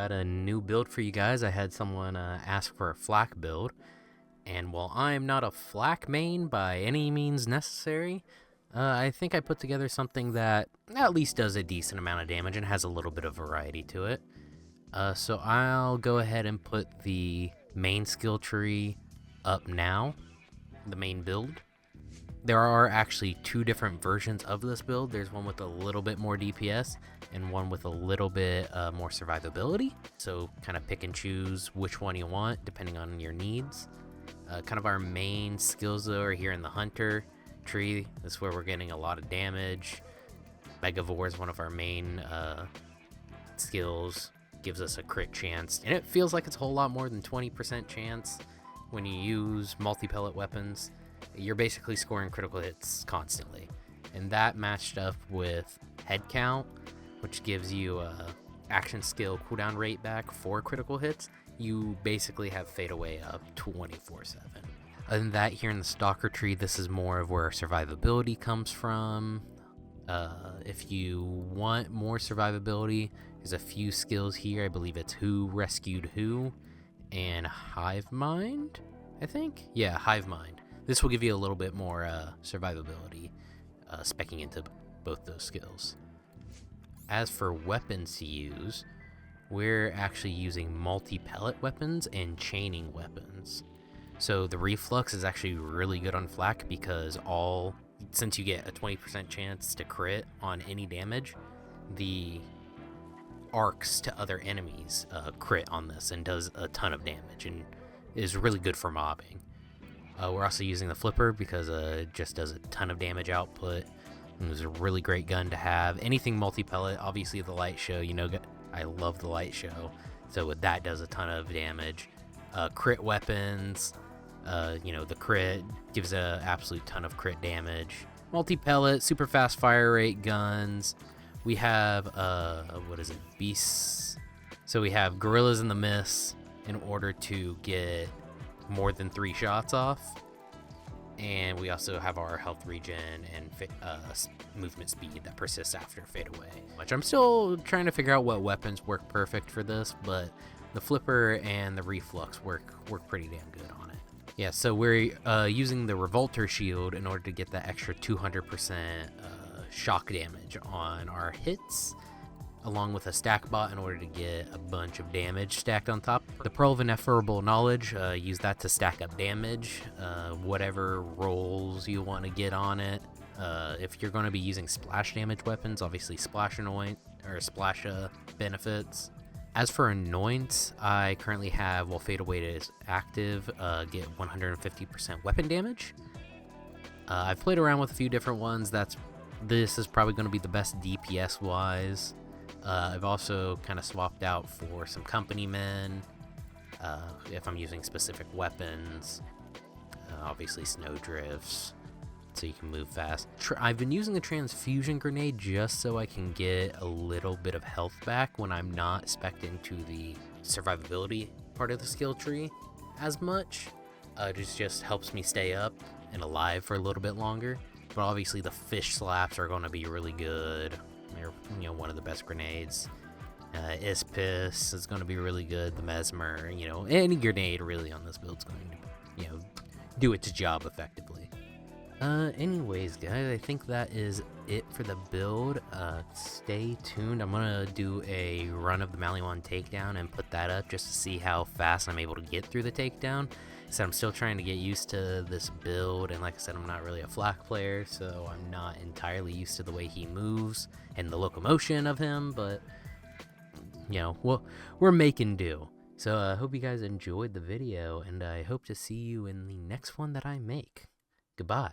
got a new build for you guys. I had someone ask for a Flak build, and while I'm not a Flak main by any means necessary, I think I put together something that at least does a decent amount of damage and has a little bit of variety to it. So I'll go ahead and put the main skill tree up now, the main build. There are actually two different versions of this build. There's one with a little bit more DPS and one with a little bit more survivability. So kind of pick and choose which one you want depending on your needs. Kind of our main skills though are here in the Hunter tree. This is where we're getting a lot of damage. Megavore is one of our main skills. Gives us a crit chance. And it feels like it's a whole lot more than 20% chance when you use multi-pellet weapons. You're basically scoring critical hits constantly, and that matched up with head count, which gives you a action skill cooldown rate back for critical hits. You basically have fade away up 24/7. Other than that, here in the stalker tree, this is more of where survivability comes from. If you want more survivability, there's a few skills here. I believe it's Who Rescued Who and Hive Mind, I think. Yeah, Hive Mind. This will give you a little bit more survivability, speccing into both those skills. As for weapons to use, we're actually using multi-pellet weapons and chaining weapons. So the reflux is actually really good on Flak because since you get a 20% chance to crit on any damage, the arcs to other enemies crit on this and does a ton of damage and is really good for mobbing. We're also using the flipper because it just does a ton of damage output. And it was a really great gun to have. Anything multi-pellet, obviously the light show, I love the light show. So that does a ton of damage. Crit weapons, the crit gives an absolute ton of crit damage. Multi-pellet, super fast fire rate guns. We have, beasts. So we have gorillas in the mist in order to get more than 3 shots off, and we also have our health regen and movement speed that persists after fade away, which I'm still trying to figure out what weapons work perfect for this, but the flipper and the reflux work pretty damn good on it. Yeah, so we're using the revolter shield in order to get that extra 200% shock damage on our hits, along with a stack bot in order to get a bunch of damage stacked on top. The Pearl of Ineffable Knowledge, use that to stack up damage, whatever rolls you want to get on it. If you're going to be using splash damage weapons, obviously splash benefits. As for Anoint, I currently have, while Fade Away is active, get 150% weapon damage. I've played around with a few different ones. This is probably going to be the best DPS wise. I've also kind of swapped out for some company men if I'm using specific weapons. Obviously snow drifts, so you can move fast. I've been using the transfusion grenade just so I can get a little bit of health back when I'm not spec'd into the survivability part of the skill tree as much. It just helps me stay up and alive for a little bit longer. But obviously the fish slaps are going to be really good. They're one of the best grenades. Ispis is going to be really good. The Mesmer, any grenade really on this build is going to, do its job effectively. Anyways, guys, I think that is it for the build. Stay tuned. I'm going to do a run of the Maliwan takedown and put that up just to see how fast I'm able to get through the takedown. So I'm still trying to get used to this build, and like I said, I'm not really a Flak player, so I'm not entirely used to the way he moves and the locomotion of him, but we're making do. So I hope you guys enjoyed the video, and I hope to see you in the next one that I make. Goodbye.